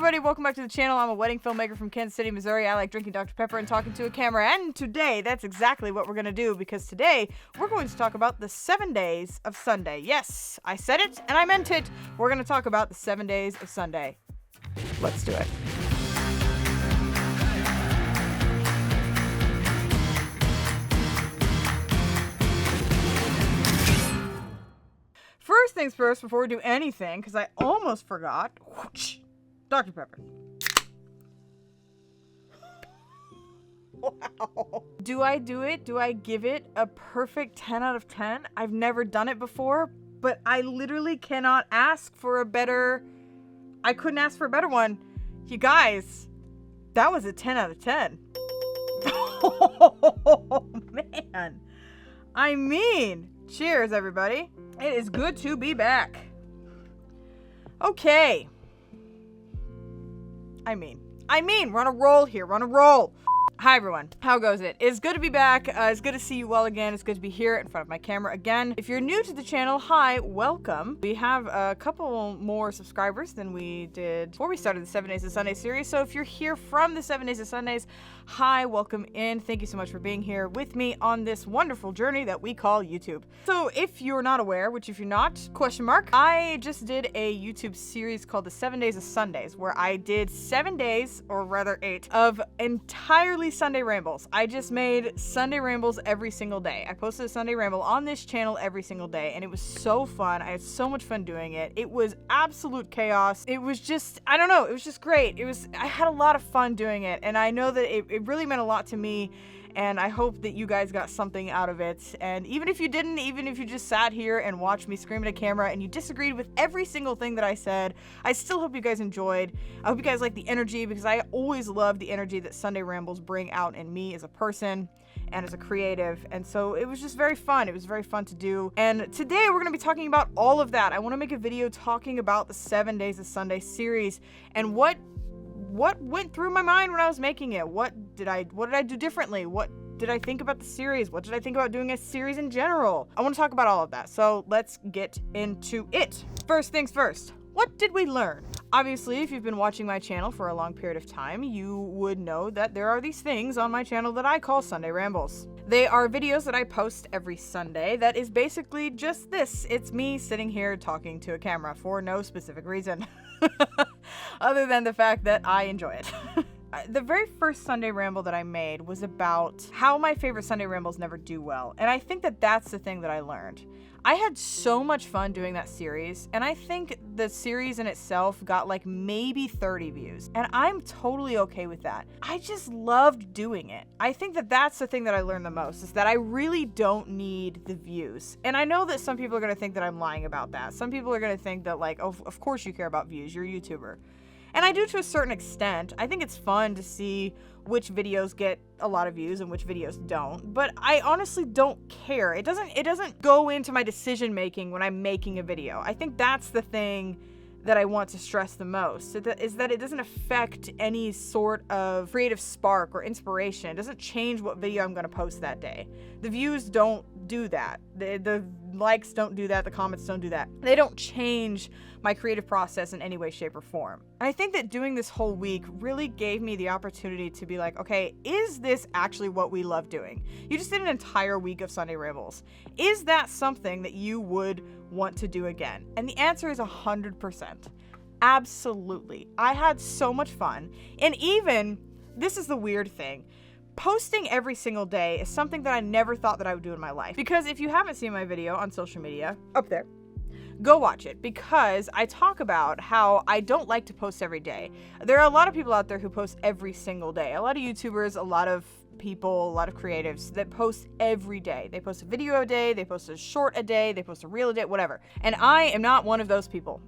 everybody, welcome back to the channel. I'm a wedding filmmaker from Kansas City, Missouri. I like drinking Dr. Pepper and talking to a camera, and today, that's exactly what we're going to do, because today, we're going to talk about the 7 days of Sunday. Yes, I said it, and I meant it. We're going to talk about the 7 days of Sunday. Let's do it. First things first, before we do anything, because I almost forgot, whoosh, Dr. Pepper. Wow. Do I do it? Do I give it a perfect 10 out of 10? I've never done it before, but I literally cannot ask for a better... I couldn't ask for a better one. You guys, that was a 10 out of 10. Oh, man. I mean, cheers, everybody. It is good to be back. Okay. I mean, we're on a roll here. We're on a roll. Hi, everyone. How goes it? It's good to be back. It's good to see you all again. It's good to be here in front of my camera again. If you're new to the channel, hi, welcome. We have a couple more subscribers than we did before we started the 7 Days of Sunday series. So if you're here from the 7 Days of Sundays, hi, welcome in. Thank you so much for being here with me on this wonderful journey that we call YouTube. So if you're not aware, which if you're not, question mark, I just did a YouTube series called the 7 Days of Sundays, where I did 7 days, or rather 8, of entirely Sunday rambles. I just made Sunday rambles every single day. I posted a Sunday ramble on this channel every single day, and it was so fun. I had so much fun doing it. It was absolute chaos. It was just, I don't know, it was just great. I had a lot of fun doing it, and I know that it really meant a lot to me, and I hope that you guys got something out of it. And even if you didn't, even if you just sat here and watched me scream at a camera and you disagreed with every single thing that I said, I still hope you guys enjoyed. I hope you guys like the energy, because I always love the energy that Sunday rambles bring out in me as a person and as a creative. And so it was just very fun. It was very fun to do. And today we're going to be talking about all of that. I want to make a video talking about the 7 Days of Sunday series and what went through my mind when I was making it. What did I do differently? What did I think about the series? What did I think about doing a series in general? I want to talk about all of that. So let's get into it. First things first. What did we learn? Obviously, if you've been watching my channel for a long period of time, you would know that there are these things on my channel that I call Sunday Rambles. They are videos that I post every Sunday that is basically just this. It's me sitting here talking to a camera for no specific reason. Other than the fact that I enjoy it. The very first Sunday ramble that I made was about how my favorite Sunday rambles never do well. And I think that that's the thing that I learned. I had so much fun doing that series, and I think the series in itself got like maybe 30 views, and I'm totally okay with that. I just loved doing it. I think that that's the thing that I learned the most, is that I really don't need the views. And I know that some people are going to think that I'm lying about that. Some people are going to think that like, oh, of course you care about views, you're a YouTuber. And I do to a certain extent. I think it's fun to see which videos get a lot of views and which videos don't, but I honestly don't care. It doesn't go into my decision making when I'm making a video. I think that's the thing that I want to stress the most, is that it doesn't affect any sort of creative spark or inspiration. It doesn't change what video I'm going to post that day. The views don't do that. The likes don't do that. The comments don't do that. They don't change my creative process in any way, shape, or form. And I think that doing this whole week really gave me the opportunity to be like, okay, is this actually what we love doing? You just did an entire week of Sunday Rambles. Is that something that you would want to do again? And the answer is 100%. Absolutely. I had so much fun. And even, this is the weird thing, posting every single day is something that I never thought that I would do in my life. Because if you haven't seen my video on social media, up there, go watch it, because I talk about how I don't like to post every day. There are a lot of people out there who post every single day. A lot of YouTubers, a lot of people, a lot of creatives that post every day. They post a video a day, they post a short a day, they post a reel a day, whatever. And I am not one of those people.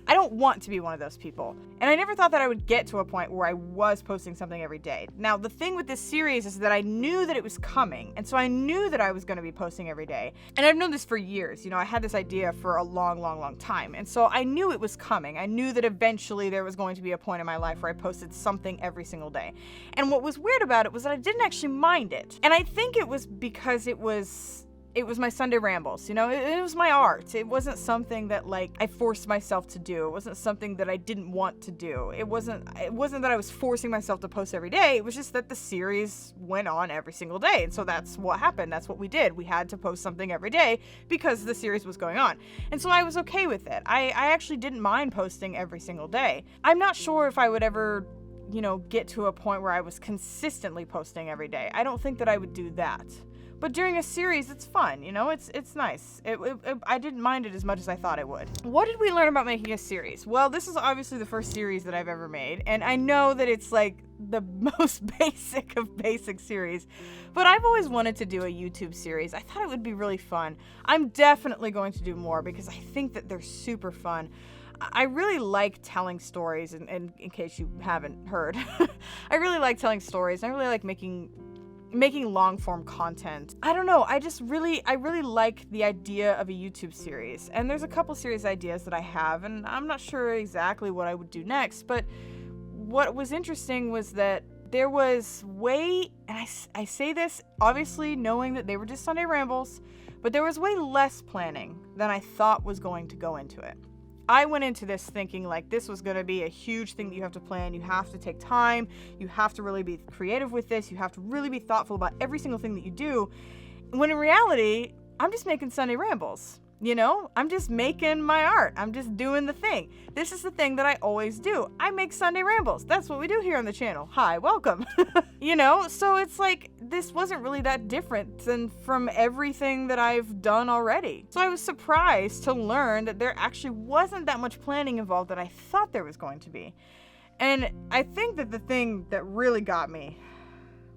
I don't want to be one of those people. And I never thought that I would get to a point where I was posting something every day. Now, the thing with this series is that I knew that it was coming. And so I knew that I was going to be posting every day. And I've known this for years. You know, I had this idea for a long, long, long time. And so I knew it was coming. I knew that eventually there was going to be a point in my life where I posted something every single day. And what was weird about it was that I didn't actually mind it. And I think it was because it was it was my Sunday rambles, it was my art. It wasn't something that like I forced myself to do. It wasn't something that I didn't want to do. It wasn't that I was forcing myself to post every day. It was just that the series went on every single day. And so that's what happened. That's what we did. We had to post something every day because the series was going on. And so I was okay with it. I actually didn't mind posting every single day. I'm not sure if I would ever, get to a point where I was consistently posting every day. I don't think that I would do that. But during a series, it's fun, it's nice. I didn't mind it as much as I thought I would. What did we learn about making a series? Well, this is obviously the first series that I've ever made, and I know that it's like the most basic of basic series, but I've always wanted to do a YouTube series. I thought it would be really fun. I'm definitely going to do more because I think that they're super fun. I really like telling stories, and in case you haven't heard, I really like telling stories. I really like making long form content. I don't know, I really like the idea of a YouTube series, and there's a couple series ideas that I have, and I'm not sure exactly what I would do next, but what was interesting was that there was and I say this obviously knowing that they were just Sunday rambles, but there was way less planning than I thought was going to go into it. I went into this thinking like this was going to be a huge thing that you have to plan. You have to take time. You have to really be creative with this. You have to really be thoughtful about every single thing that you do. When in reality, I'm just making Sunday rambles. I'm just making my art. I'm just doing the thing. This is the thing that I always do. I make Sunday rambles. That's what we do here on the channel. Hi, welcome. So it's like, this wasn't really that different than from everything that I've done already. So I was surprised to learn that there actually wasn't that much planning involved that I thought there was going to be. And I think that the thing that really got me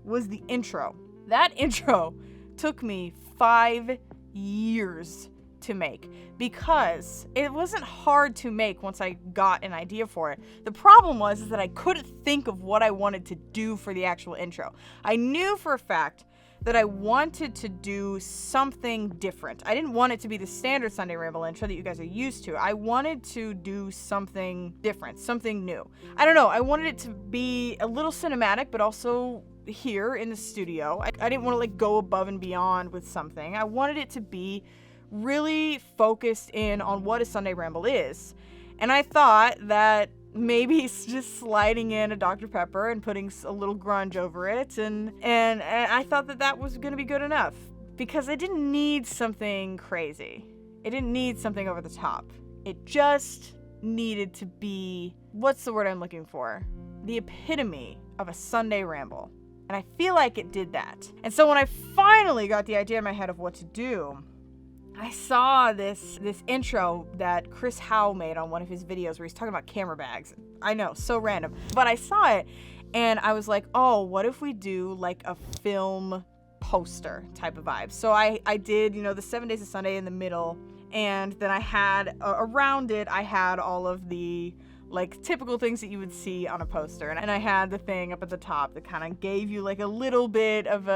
was the intro. That intro took me 5 years to make because it wasn't hard to make once I got an idea for it. The problem was that I couldn't think of what I wanted to do for the actual intro. I knew for a fact that I wanted to do something different. I didn't want it to be the standard Sunday Ramble intro that you guys are used to. I wanted to do something different, something new. I don't know, I wanted it to be a little cinematic, but also here in the studio. I didn't want to like go above and beyond with something. I wanted it to be really focused in on what a Sunday Ramble is. And I thought that maybe just sliding in a Dr. Pepper and putting a little grunge over it, and I thought that was going to be good enough because I didn't need something crazy. It didn't need something over the top. It just needed to be, what's the word I'm looking for? The epitome of a Sunday Ramble. And I feel like it did that. And so when I finally got the idea in my head of what to do, I saw this intro that Chris Howe made on one of his videos where he's talking about camera bags. I know, so random. But I saw it and I was like, oh, what if we do like a film poster type of vibe? So I did, the 7 Days of Sunday in the middle, and then I had around it, I had all of the like typical things that you would see on a poster. And I had the thing up at the top that kind of gave you like a little bit of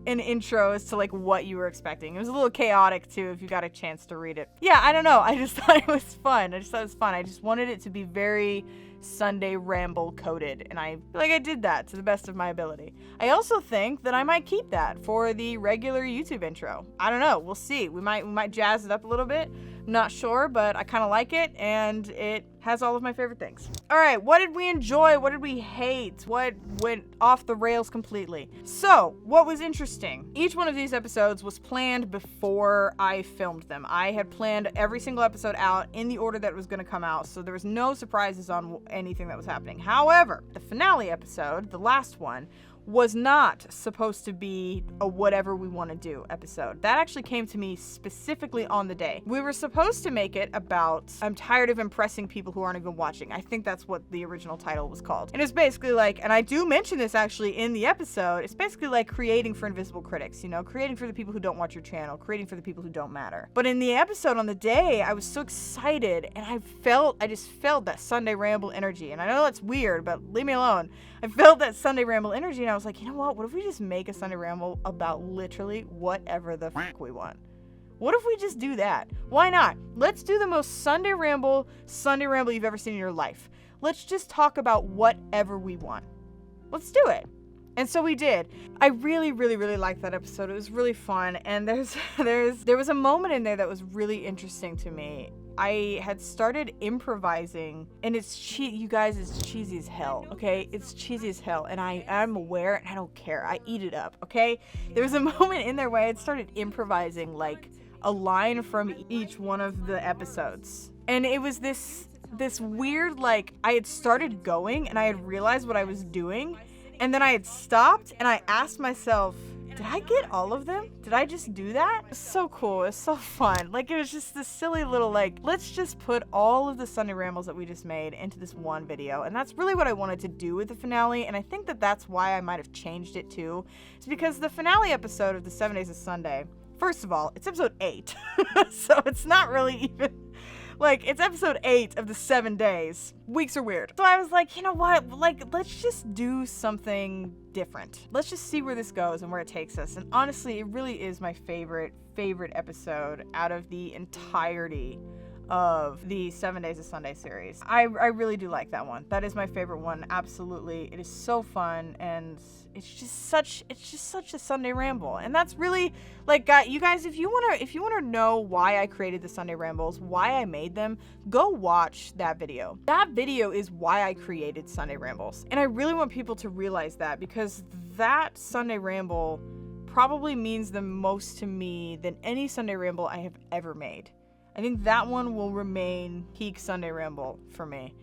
an intro as to like what you were expecting. It was a little chaotic too if you got a chance to read it. Yeah, I don't know. I just thought it was fun. I just wanted it to be very Sunday Ramble coded, and I feel like I did that to the best of my ability. I also think that I might keep that for the regular YouTube intro. I don't know. We'll see. We might jazz it up a little bit. Not sure, but I kind of like it, and it has all of my favorite things. All right, what did we enjoy? What did we hate? What went off the rails completely? So, what was interesting? Each one of these episodes was planned before I filmed them. I had planned every single episode out in the order that it was going to come out, so there was no surprises on anything that was happening. However, the finale episode, the last one, was not supposed to be a whatever we want to do episode. That actually came to me specifically on the day. We were supposed to make it about, I'm tired of impressing people who aren't even watching. I think that's what the original title was called. And it's basically like, and I do mention this actually in the episode, it's basically like creating for invisible critics, creating for the people who don't watch your channel, creating for the people who don't matter. But in the episode on the day, I was so excited, and I just felt that Sunday Ramble energy. And I know that's weird, but leave me alone. I felt that Sunday Ramble energy, and I was like, you know what if we just make a Sunday Ramble about literally whatever the fuck we want? What if we just do that? Why not? Let's do the most Sunday Ramble you've ever seen in your life. Let's just talk about whatever we want. Let's do it. And so we did. I really, really, really liked that episode. It was really fun. And there was a moment in there that was really interesting to me. I had started improvising, and you guys, it's cheesy as hell, okay? It's cheesy as hell, and I'm aware, and I don't care. I eat it up, okay? There was a moment in there where I had started improvising, like, a line from each one of the episodes. And it was this weird, like, I had started going, and I had realized what I was doing, and then I had stopped, and I asked myself, did I get all of them? Did I just do that? It was so cool. It was so fun. Like, it was just this silly little, like, let's just put all of the Sunday rambles that we just made into this one video. And that's really what I wanted to do with the finale. And I think that that's why I might have changed it too. It's because the finale episode of the 7 Days of Sunday, first of all, it's episode 8. So it's not really even... Like, it's episode 8 of the 7 days. Weeks are weird. So I was like, you know what? Like, let's just do something different. Let's just see where this goes and where it takes us. And honestly, it really is my favorite episode out of the entirety of the 7 Days of Sunday series. I really do like that one. That is my favorite one. Absolutely. It is so fun, and it's just such a Sunday ramble. And that's really, like, you guys, if you want to know why I created the Sunday rambles, why I made them, go watch that video. That video is why I created Sunday rambles. And I really want people to realize that, because that Sunday ramble probably means the most to me than any Sunday ramble I have ever made. I think that one will remain peak Sunday ramble for me.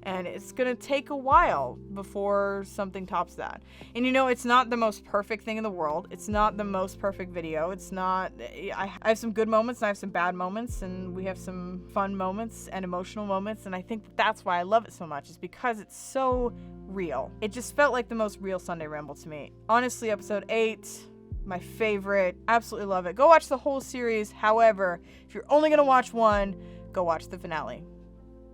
And it's gonna take a while before something tops that. And you know, it's not the most perfect thing in the world. It's not the most perfect video. It's not, I have some good moments and I have some bad moments, and we have some fun moments and emotional moments. And I think that's why I love it so much, is because it's so real. It just felt like the most real Sunday ramble to me. Honestly, episode 8, my favorite. Absolutely love it. Go watch the whole series. However, if you're only gonna watch one, go watch the finale.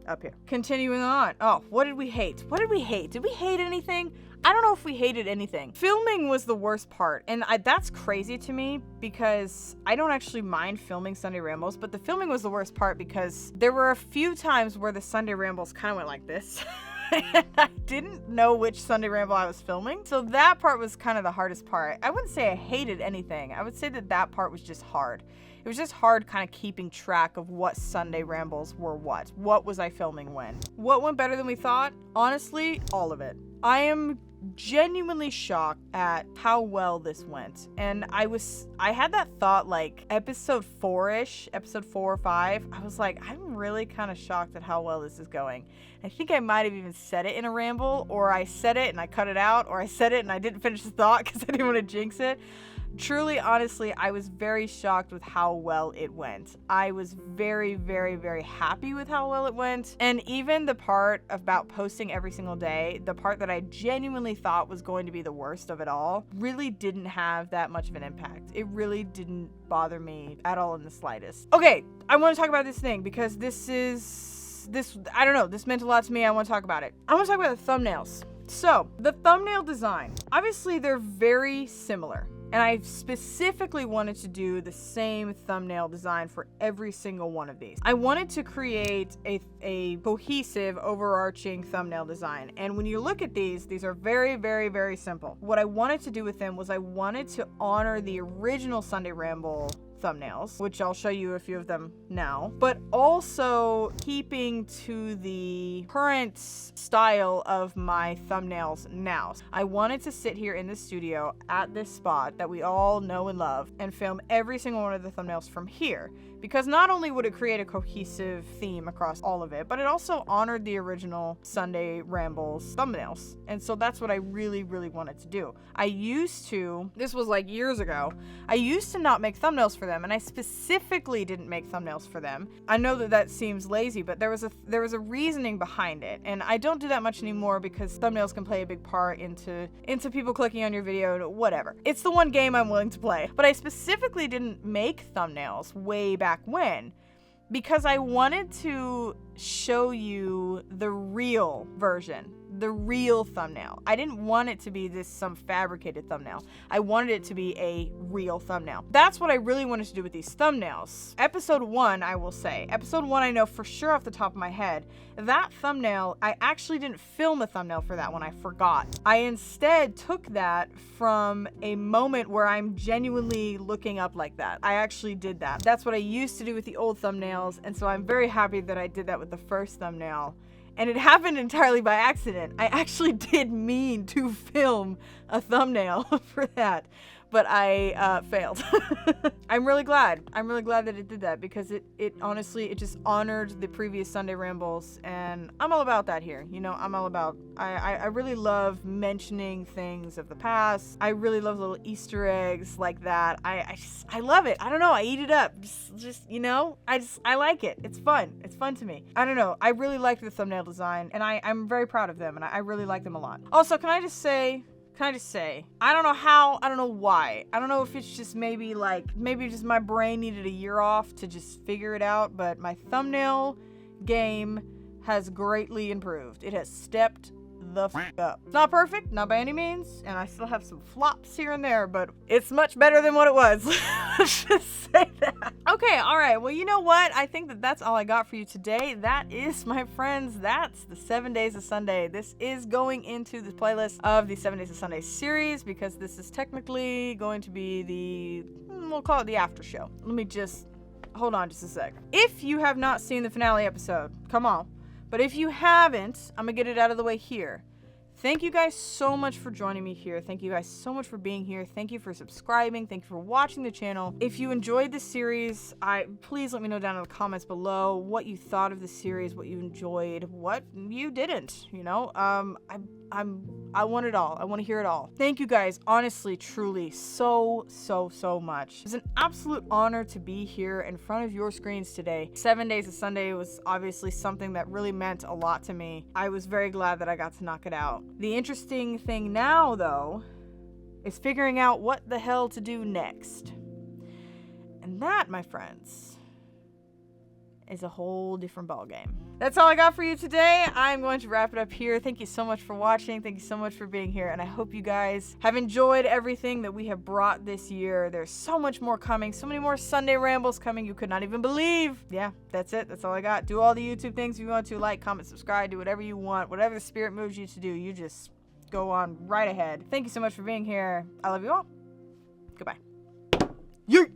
Up here. Continuing on. Oh, what did we hate? What did we hate? Did we hate anything? I don't know if we hated anything. Filming was the worst part, and that's crazy to me, because I don't actually mind filming Sunday rambles, but the filming was the worst part, because there were a few times where the Sunday rambles kind of went like this. And I didn't know which Sunday ramble I was filming. So that part was kind of the hardest part. I wouldn't say I hated anything. I would say that part was just hard. It was just hard kind of keeping track of what Sunday rambles were what. What was I filming when? What went better than we thought? Honestly, all of it. I am genuinely shocked at how well this went. And I had that thought, like, episode 4-ish, episode 4 or 5, I was like, I'm really kind of shocked at how well this is going. I think I might have even said it in a ramble, or I said it and I cut it out, or I said it and I didn't finish the thought because I didn't want to jinx it. Truly, honestly, I was very shocked with how well it went. I was very, very, very happy with how well it went. And even the part about posting every single day, the part that I genuinely thought was going to be the worst of it all, really didn't have that much of an impact. It really didn't bother me at all in the slightest. Okay, I want to talk about this thing, because this I don't know, this meant a lot to me. I want to talk about it. I want to talk about the thumbnails. So, the thumbnail design. Obviously, they're very similar. And I specifically wanted to do the same thumbnail design for every single one of these. I wanted to create a cohesive, overarching thumbnail design. And when you look at these are very, very, very simple. What I wanted to do with them was I wanted to honor the original Sunday Ramble thumbnails, which I'll show you a few of them now, but also keeping to the current style of my thumbnails now. I wanted to sit here in the studio at this spot that we all know and love and film every single one of the thumbnails from here, because not only would it create a cohesive theme across all of it, but it also honored the original Sunday Rambles thumbnails. And so that's what I really, really wanted to do. This was like years ago, I used to not make thumbnails for them, and I specifically didn't make thumbnails for them. I know that seems lazy, but there was a reasoning behind it, and I don't do that much anymore because thumbnails can play a big part into people clicking on your video, whatever. It's the one game I'm willing to play. But I specifically didn't make thumbnails way back when, because I wanted to show you the real version, the real thumbnail. I didn't want it to be some fabricated thumbnail. I wanted it to be a real thumbnail. That's what I really wanted to do with these thumbnails. Episode 1, I will say. Episode 1, I know for sure off the top of my head. That thumbnail, I actually didn't film a thumbnail for that one. I forgot. I instead took that from a moment where I'm genuinely looking up like that. I actually did that. That's what I used to do with the old thumbnails, and so I'm very happy that I did that with the first thumbnail. And it happened entirely by accident. I actually did mean to film a thumbnail for that, but I failed. I'm really glad. I'm really glad that it did that, because it honestly, it just honored the previous Sunday Rambles, and I'm all about that here. You know, I'm all about, I really love mentioning things of the past. I really love little Easter eggs like that. I love it. I don't know. I eat it up. Just, you know, I like it. It's fun. It's fun to me. I don't know. I really like the thumbnail design, and I'm very proud of them, and I really like them a lot. Also, can I just say, I don't know how, I don't know why. I don't know if it's just maybe just my brain needed a year off to just figure it out, but my thumbnail game has greatly improved. It has stepped the f up. It's not perfect, not by any means, and I still have some flops here and there, but it's much better than what it was. Let's just say that. Okay, alright, well, you know what? I think that's all I got for you today. That is, my friends, that's the 7 Days of Sunday. This is going into the playlist of the 7 Days of Sunday series, because this is technically going to be we'll call it the after show. Let me just, hold on just a sec. If you have not seen the finale episode, come on. But if you haven't, I'm gonna get it out of the way here. Thank you guys so much for joining me here. Thank you guys so much for being here. Thank you for subscribing. Thank you for watching the channel. If you enjoyed this series, please let me know down in the comments below what you thought of the series, what you enjoyed, what you didn't. You know, I want it all. I want to hear it all. Thank you guys, honestly, truly, so much. It's an absolute honor to be here in front of your screens today. 7 Days of Sunday was obviously something that really meant a lot to me. I was very glad that I got to knock it out. The interesting thing now, though, is figuring out what the hell to do next. And that, my friends, is a whole different ballgame. That's all I got for you today. I'm going to wrap it up here. Thank you so much for watching. Thank you so much for being here. And I hope you guys have enjoyed everything that we have brought this year. There's so much more coming. So many more Sunday Rambles coming. You could not even believe. Yeah, that's it. That's all I got. Do all the YouTube things if you want to. Like, comment, subscribe. Do whatever you want. Whatever the spirit moves you to do, you just go on right ahead. Thank you so much for being here. I love you all. Goodbye. Yeet!